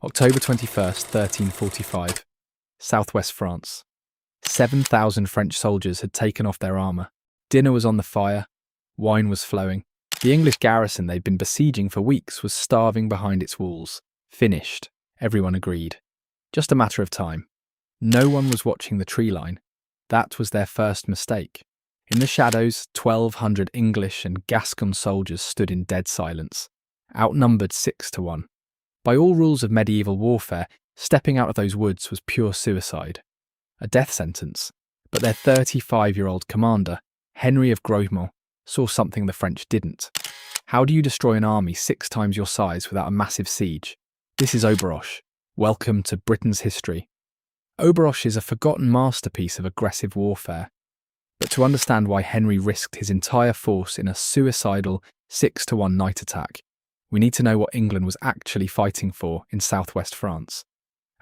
October 21st, 1345. Southwest France. 7,000 French soldiers had taken off their armour. Dinner was on the fire. Wine was flowing. The English garrison they'd been besieging for weeks was starving behind its walls. Finished, everyone agreed. Just a matter of time. No one was watching the tree line. That was their first mistake. In the shadows, 1,200 English and Gascon soldiers stood in dead silence, outnumbered 6-1. By all rules of medieval warfare, stepping out of those woods was pure suicide. A death sentence. But their 35-year-old commander, Henry of Grosmont, saw something the French didn't. How do you destroy an army 6 times your size without a massive siege? This is Auberoche. Welcome to Britain's history. Auberoche is a forgotten masterpiece of aggressive warfare. But to understand why Henry risked his entire force in a suicidal 6-1 night attack, we need to know what England was actually fighting for in southwest France.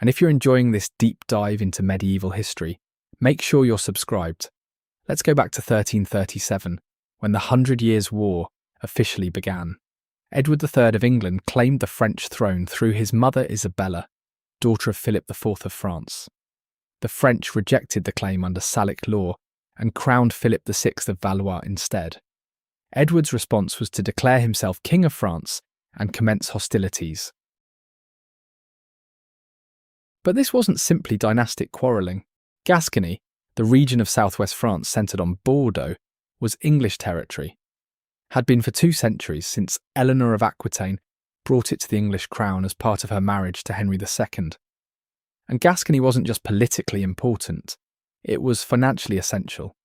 And if you're enjoying this deep dive into medieval history, make sure you're subscribed. Let's go back to 1337, when the 100 Years' War officially began. Edward III of England claimed the French throne through his mother Isabella, daughter of Philip IV of France. The French rejected the claim under Salic law and crowned Philip VI of Valois instead. Edward's response was to declare himself King of France and commence hostilities. But this wasn't simply dynastic quarrelling. Gascony, the region of southwest France centred on Bordeaux, was English territory. Had been for 2 centuries since Eleanor of Aquitaine brought it to the English crown as part of her marriage to Henry II. And Gascony wasn't just politically important, it was financially essential.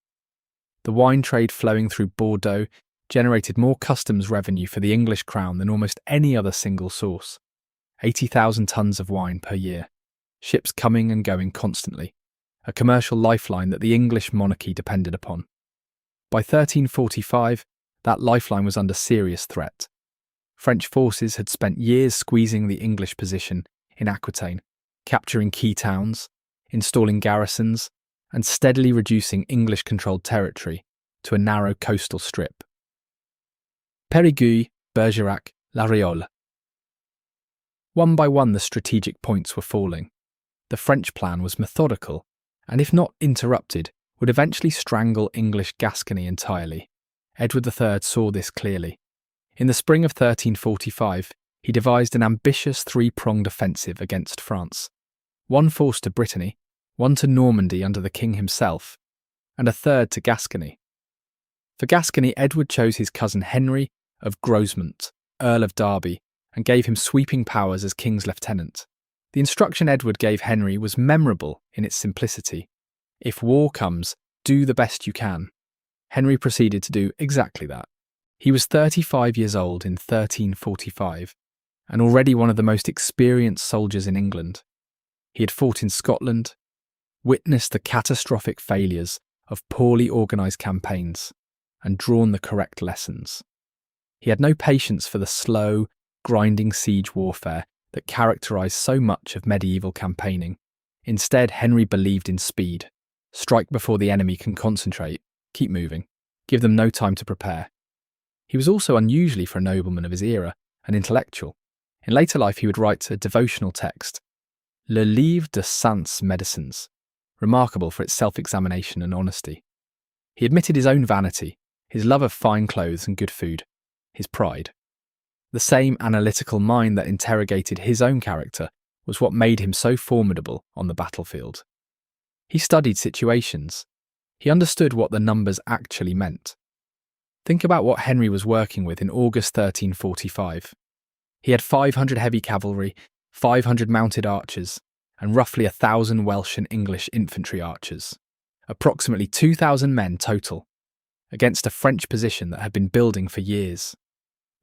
The wine trade flowing through Bordeaux generated more customs revenue for the English crown than almost any other single source. 80,000 tonnes of wine per year. Ships coming and going constantly. A commercial lifeline that the English monarchy depended upon. By 1345, that lifeline was under serious threat. French forces had spent years squeezing the English position in Aquitaine, capturing key towns, installing garrisons, and steadily reducing English-controlled territory to a narrow coastal strip. Périgueux, Bergerac, La Réole. One by one the strategic points were falling. The French plan was methodical, and if not interrupted, would eventually strangle English Gascony entirely. Edward III saw this clearly. In the spring of 1345, he devised an ambitious 3-pronged offensive against France. 1 force to Brittany, 1 to Normandy under the king himself, and a 3rd to Gascony. For Gascony, Edward chose his cousin Henry of Grosmont, Earl of Derby, and gave him sweeping powers as king's lieutenant. The instruction Edward gave Henry was memorable in its simplicity. If war comes, do the best you can. Henry proceeded to do exactly that. He was 35 years old in 1345, and already one of the most experienced soldiers in England. He had fought in Scotland, witnessed the catastrophic failures of poorly organised campaigns, and drawn the correct lessons. He had no patience for the slow, grinding siege warfare that characterised so much of medieval campaigning. Instead, Henry believed in speed. Strike before the enemy can concentrate, keep moving, give them no time to prepare. He was also unusually for a nobleman of his era, an intellectual. In later life he would write a devotional text, Le Livre de Saints Médecins, remarkable for its self-examination and honesty. He admitted his own vanity, his love of fine clothes and good food, his pride. The same analytical mind that interrogated his own character was what made him so formidable on the battlefield. He studied situations. He understood what the numbers actually meant. Think about what Henry was working with in August 1345. He had 500 heavy cavalry, 500 mounted archers, and roughly 1,000 Welsh and English infantry archers. Approximately 2,000 men total, against a French position that had been building for years.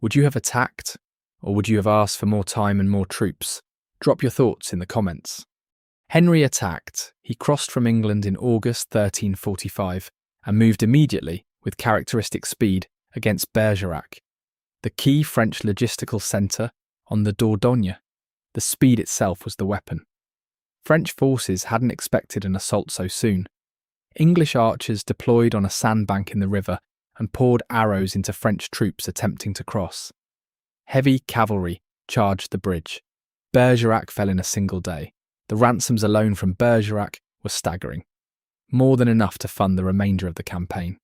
Would you have attacked, or would you have asked for more time and more troops? Drop your thoughts in the comments. Henry attacked. He crossed from England in August 1345 and moved immediately, with characteristic speed, against Bergerac, the key French logistical centre on the Dordogne. The speed itself was the weapon. French forces hadn't expected an assault so soon. English archers deployed on a sandbank in the river and poured arrows into French troops attempting to cross. Heavy cavalry charged the bridge. Bergerac fell in a single day. The ransoms alone from Bergerac were staggering, more than enough to fund the remainder of the campaign.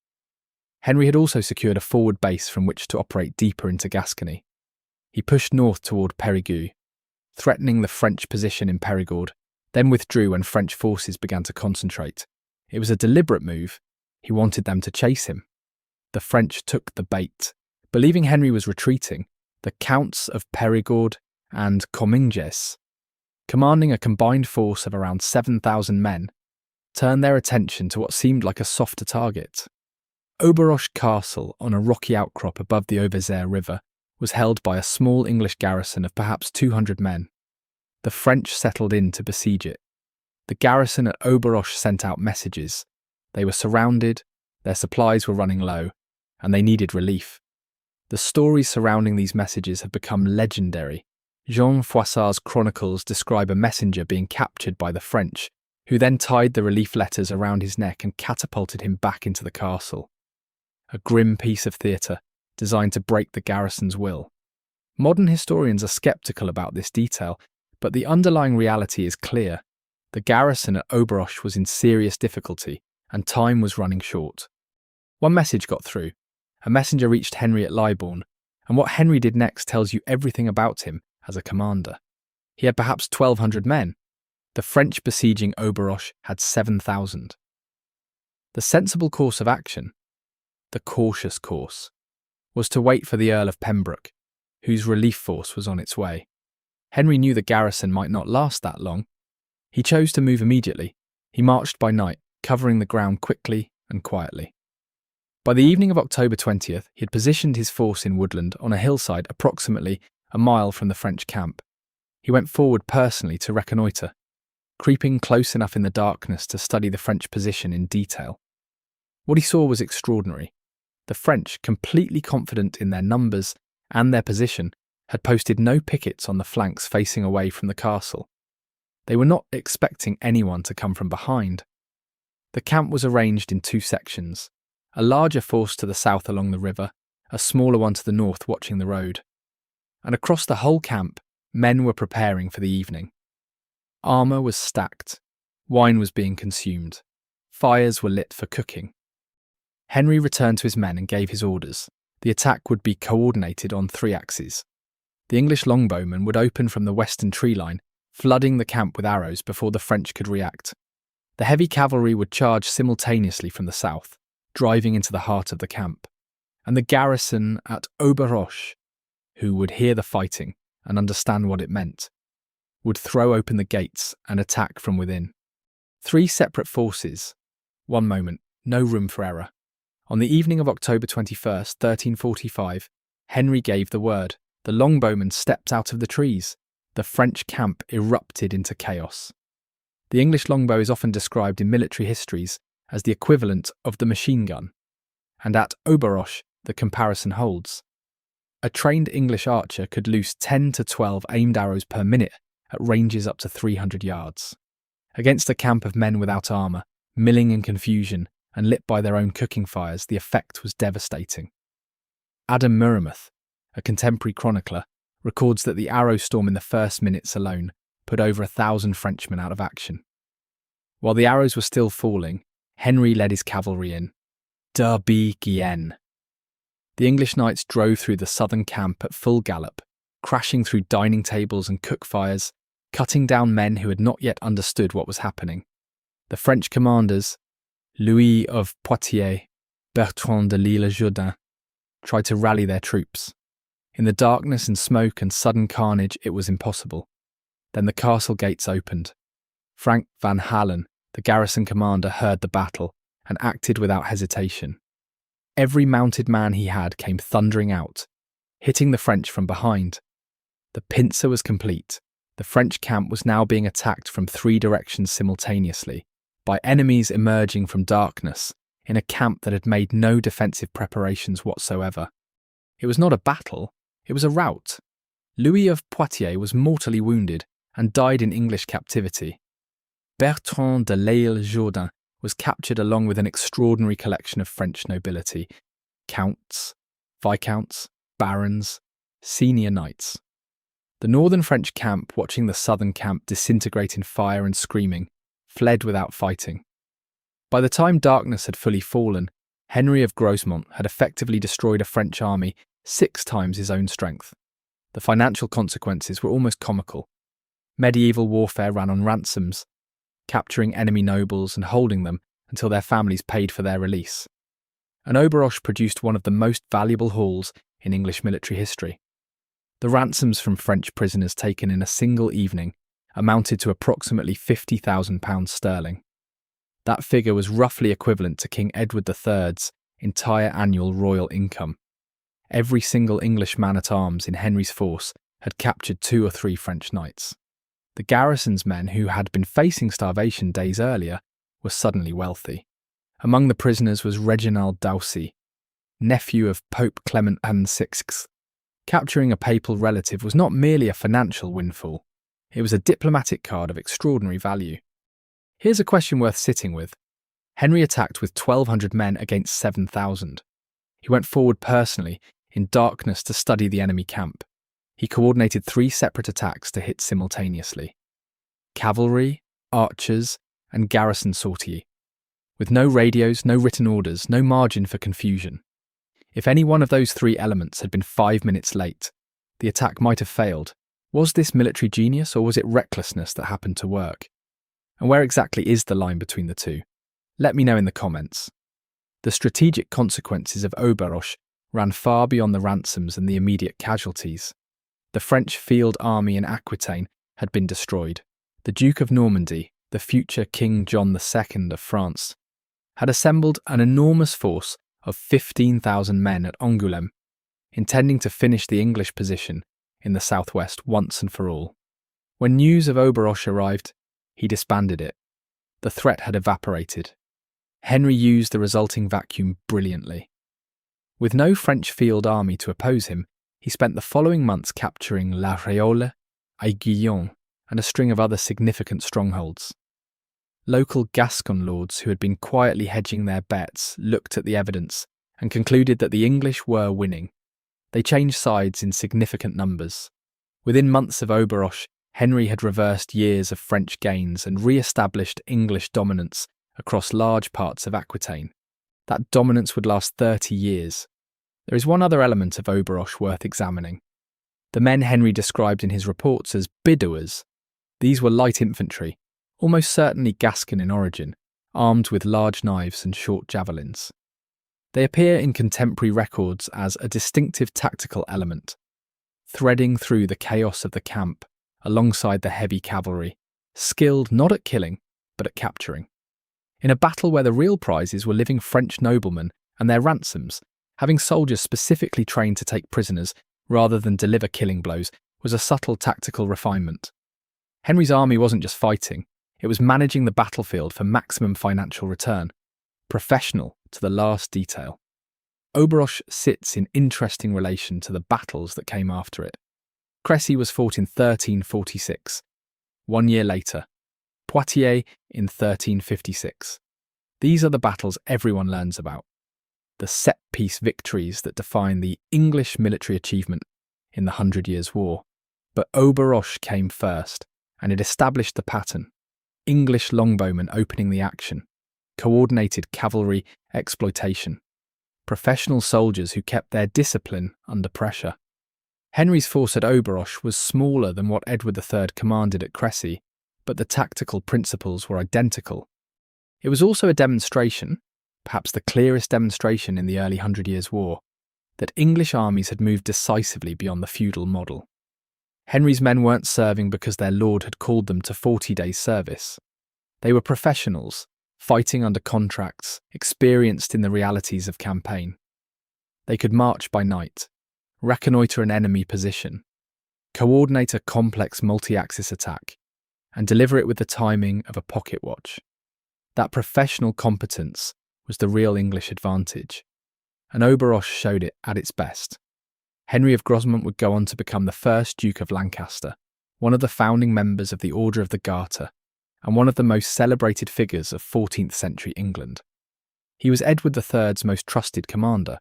Henry had also secured a forward base from which to operate deeper into Gascony. He pushed north toward Périgueux, threatening the French position in Périgord, then withdrew when French forces began to concentrate. It was a deliberate move. He wanted them to chase him. The French took the bait. Believing Henry was retreating, the Counts of Périgord and Comminges, commanding a combined force of around 7,000 men, turned their attention to what seemed like a softer target. Auberoche Castle, on a rocky outcrop above the Auvergne River, was held by a small English garrison of perhaps 200 men. The French settled in to besiege it. The garrison at Auberoche sent out messages. They were surrounded, their supplies were running low, and they needed relief. The stories surrounding these messages have become legendary. Jean Froissart's chronicles describe a messenger being captured by the French, who then tied the relief letters around his neck and catapulted him back into the castle. A grim piece of theatre designed to break the garrison's will. Modern historians are sceptical about this detail, but the underlying reality is clear. The garrison at Auberoche was in serious difficulty, and time was running short. One message got through. A messenger reached Henry at Libourne, and what Henry did next tells you everything about him as a commander. He had perhaps 1,200 men. The French besieging Auberoche had 7,000. The sensible course of action, the cautious course, was to wait for the Earl of Pembroke, whose relief force was on its way. Henry knew the garrison might not last that long. He chose to move immediately. He marched by night, covering the ground quickly and quietly. By the evening of October 20th, he had positioned his force in woodland on a hillside approximately a mile from the French camp. He went forward personally to reconnoitre, creeping close enough in the darkness to study the French position in detail. What he saw was extraordinary. The French, completely confident in their numbers and their position, had posted no pickets on the flanks facing away from the castle. They were not expecting anyone to come from behind. The camp was arranged in two sections, a larger force to the south along the river, a smaller one to the north watching the road. And across the whole camp, men were preparing for the evening. Armour was stacked, wine was being consumed, fires were lit for cooking. Henry returned to his men and gave his orders. The attack would be coordinated on 3 axes. The English longbowmen would open from the western tree line, flooding the camp with arrows before the French could react. The heavy cavalry would charge simultaneously from the south, driving into the heart of the camp. And the garrison at Auberoche, who would hear the fighting and understand what it meant, would throw open the gates and attack from within. 3 separate forces. One moment, no room for error. On the evening of October 21st, 1345, Henry gave the word. The longbowmen stepped out of the trees. The French camp erupted into chaos. The English longbow is often described in military histories as the equivalent of the machine gun, and at Auberoche the comparison holds. A trained English archer could loose 10 to 12 aimed arrows per minute at ranges up to 300 yards. Against a camp of men without armour, milling in confusion and lit by their own cooking fires, the effect was devastating. Adam Muramuth, a contemporary chronicler, records that the arrow storm in the first minutes alone put over 1,000 Frenchmen out of action. While the arrows were still falling, Henry led his cavalry in. Derby Guienne. The English knights drove through the southern camp at full gallop, crashing through dining tables and cook fires, cutting down men who had not yet understood what was happening. The French commanders, Louis of Poitiers, Bertrand de l'Isle-Jourdain, tried to rally their troops. In the darkness and smoke and sudden carnage, it was impossible. Then the castle gates opened. Frank van Halen, the garrison commander, heard the battle and acted without hesitation. Every mounted man he had came thundering out, hitting the French from behind. The pincer was complete. The French camp was now being attacked from 3 directions simultaneously, by enemies emerging from darkness in a camp that had made no defensive preparations whatsoever. It was not a battle, it was a rout. Louis of Poitiers was mortally wounded and died in English captivity. Bertrand de l'Isle-Jourdain was captured along with an extraordinary collection of French nobility, counts, viscounts, barons, senior knights. The northern French camp, watching the southern camp disintegrate in fire and screaming, fled without fighting. By the time darkness had fully fallen, Henry of Grosmont had effectively destroyed a French army 6 times his own strength. The financial consequences were almost comical. Medieval warfare ran on ransoms, capturing enemy nobles and holding them until their families paid for their release. And Auberoche produced one of the most valuable hauls in English military history. The ransoms from French prisoners taken in a single evening amounted to approximately £50,000 sterling. That figure was roughly equivalent to King Edward III's entire annual royal income. Every single English man-at-arms in Henry's force had captured 2 or 3 French knights. The garrison's men, who had been facing starvation days earlier, were suddenly wealthy. Among the prisoners was Reginald d'Aussy, nephew of Pope Clement VI. Capturing a papal relative was not merely a financial windfall, it was a diplomatic card of extraordinary value. Here's a question worth sitting with. Henry attacked with 1,200 men against 7,000. He went forward personally, in darkness, to study the enemy camp. He coordinated 3 separate attacks to hit simultaneously: cavalry, archers, and garrison sortie. With no radios, no written orders, no margin for confusion. If any one of those 3 elements had been 5 minutes late, the attack might have failed. Was this military genius, or was it recklessness that happened to work? And where exactly is the line between the two? Let me know in the comments. The strategic consequences of Auberoche ran far beyond the ransoms and the immediate casualties. The French field army in Aquitaine had been destroyed. The Duke of Normandy, the future King John II of France, had assembled an enormous force of 15,000 men at Angoulême, intending to finish the English position in the southwest once and for all. When news of Auberoche arrived, he disbanded it. The threat had evaporated. Henry used the resulting vacuum brilliantly. With no French field army to oppose him, he spent the following months capturing La Réole, Aiguillon, and a string of other significant strongholds. Local Gascon lords who had been quietly hedging their bets looked at the evidence and concluded that the English were winning. They changed sides in significant numbers. Within months of Auberoche, Henry had reversed years of French gains and re-established English dominance across large parts of Aquitaine. That dominance would last 30 years. There is one other element of Auberoche worth examining. The men Henry described in his reports as bidouers. These were light infantry, almost certainly Gascon in origin, armed with large knives and short javelins. They appear in contemporary records as a distinctive tactical element, threading through the chaos of the camp alongside the heavy cavalry, skilled not at killing, but at capturing. In a battle where the real prizes were living French noblemen and their ransoms, having soldiers specifically trained to take prisoners rather than deliver killing blows was a subtle tactical refinement. Henry's army wasn't just fighting, it was managing the battlefield for maximum financial return, professional to the last detail. Auberoche sits in interesting relation to the battles that came after it. Crécy was fought in 1346. 1 year later, Poitiers in 1356. These are the battles everyone learns about, the set-piece victories that define the English military achievement in the 100 Years' War. But Auberoche came first, and it established the pattern. English longbowmen opening the action, coordinated cavalry exploitation, professional soldiers who kept their discipline under pressure. Henry's force at Auberoche was smaller than what Edward III commanded at Crécy, but the tactical principles were identical. It was also a demonstration, perhaps the clearest demonstration in the early 100 Years' War, that English armies had moved decisively beyond the feudal model. Henry's men weren't serving because their lord had called them to 40 days' service. They were professionals, fighting under contracts, experienced in the realities of campaign. They could march by night, reconnoitre an enemy position, coordinate a complex multi-axis attack, and deliver it with the timing of a pocket watch. That professional competence was the real English advantage, and Auberoche showed it at its best. Henry of Grosmont would go on to become the first Duke of Lancaster, one of the founding members of the Order of the Garter, and one of the most celebrated figures of 14th century England. He was Edward III's most trusted commander.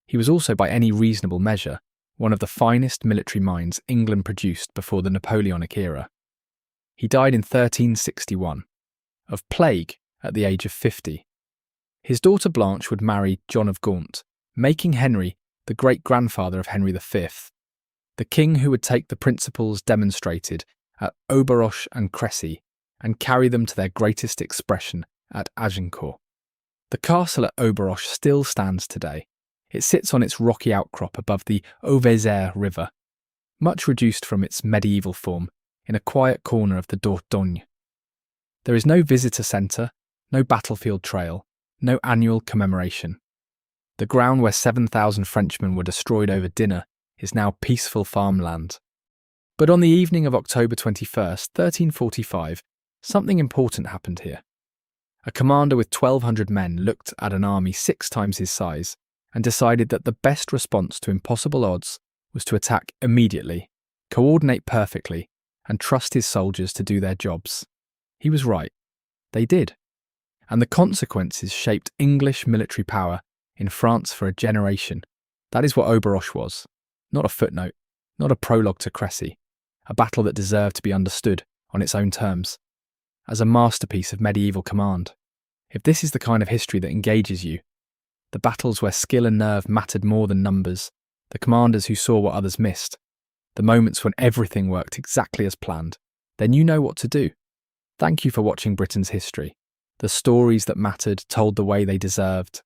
He was also, by any reasonable measure, one of the finest military minds England produced before the Napoleonic era. He died in 1361, of plague at the age of 50. His daughter Blanche would marry John of Gaunt, making Henry the great-grandfather of Henry V, the king who would take the principles demonstrated at Auberoche and Crécy and carry them to their greatest expression at Agincourt. The castle at Auberoche still stands today. It sits on its rocky outcrop above the Auberoche river, much reduced from its medieval form, in a quiet corner of the Dordogne. There is no visitor centre, no battlefield trail, no annual commemoration. The ground where 7,000 Frenchmen were destroyed over dinner is now peaceful farmland. But on the evening of October 21st, 1345, something important happened here. A commander with 1,200 men looked at an army 6 times his size and decided that the best response to impossible odds was to attack immediately, coordinate perfectly, and trust his soldiers to do their jobs. He was right. They did. And the consequences shaped English military power in France for a generation. That is what Auberoche was. Not a footnote, not a prologue to Crécy, a battle that deserved to be understood on its own terms, as a masterpiece of medieval command. If this is the kind of history that engages you, the battles where skill and nerve mattered more than numbers, the commanders who saw what others missed, the moments when everything worked exactly as planned, then you know what to do. Thank you for watching Britain's history. The stories that mattered told the way they deserved.